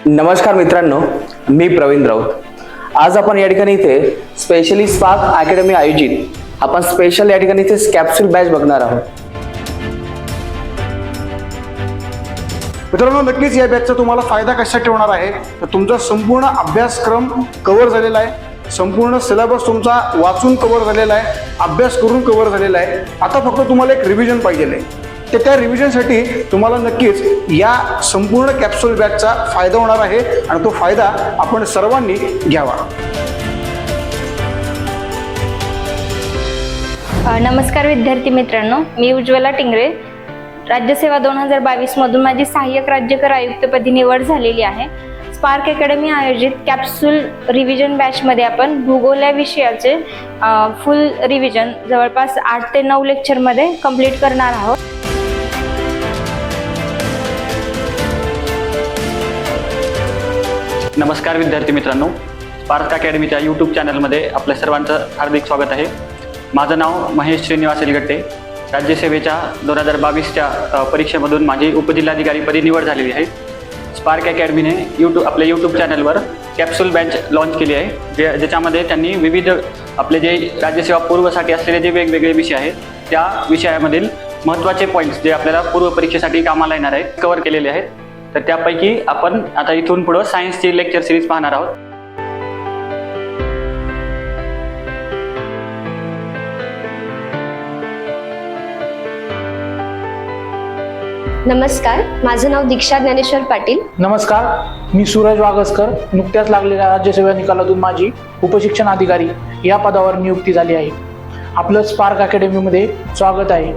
नमस्कार मित्रांनो, मी प्रवीण राऊत। आज आपण या ठिकाणी इथे स्पेशली स्पार्क अकॅडमी आयोजित आपण स्पेशल या ठिकाणी इथे कॅप्सूल बॅच बघणार आहोत। मित्रांनो, नक्कीच या बॅचचा तुम्हाला फायदा कशासाठी होणार आहे तर तुमचा संपूर्ण अभ्यासक्रम कव्हर झालेला आहे, संपूर्ण सिलेबस तुमचा वाचून कव्हर झालेला आहे, अभ्यास करून कव्हर झालेला आहे। आता फक्त तुम्हाला एक रिव्हिजन पाहिजे आहे, तर त्या रिव्हिजनसाठी तुम्हाला नक्कीच या संपूर्ण कॅप्सूल बॅचचा फायदा होणार आहे आणि तो फायदा आपण सर्वांनी घ्यावा। नमस्कार विद्यार्थी मित्रांनो, मी उज्ज्वला टिंगरे। राज्यसेवा 2022 मधून माझी सहाय्यक राज्यकर आयुक्तपदी निवड झालेली आहे। स्पार्क अकॅडमी आयोजित कॅप्सूल रिव्हिजन बॅचमध्ये आपण भूगोल या विषयाचे फुल रिव्हिजन जवळपास 8 ते 9 लेक्चरमध्ये कंप्लीट करणार आहोत। नमस्कार विद्यार्थी मित्रांनो, स्पार्क अकॅडमीच्या यूट्यूब चॅनलमध्ये आपल्या सर्वांचं हार्दिक स्वागत आहे। माझं नाव महेश श्रीनिवास एलगट्टे। राज्यसेवेच्या 2022च्या परीक्षेमधून माझी उपजिल्हाधिकारीपदी निवड झालेली आहे। स्पार्क अकॅडमीने आपल्या यूट्यूब चॅनलवर कॅप्सूल बॅच लॉन्च केली आहे, ज्याच्यामध्ये त्यांनी विविध आपले जे राज्यसेवा पूर्वसाठी असलेले जे वेगवेगळे विषय आहेत त्या विषयामधील महत्त्वाचे पॉईंट्स जे आपल्याला पूर्व परीक्षेसाठी कामाला येणार आहेत कव्हर केलेले आहेत। तर त्यापैकी आपण आता इथून पुढे सायन्सची लेक्चर सिरीज पाहणार आहोत। नमस्कार, माझं नाव दीक्षा ज्ञानेश्वर पाटील। नमस्कार, मी सूरज वागसकर। नुकत्याच लागलेल्या राज्यसेवा निकालातून माझी उपशिक्षण अधिकारी या पदावर नियुक्ती झाली आहे। आपलं स्पार्क अकॅडमीमध्ये स्वागत आहे।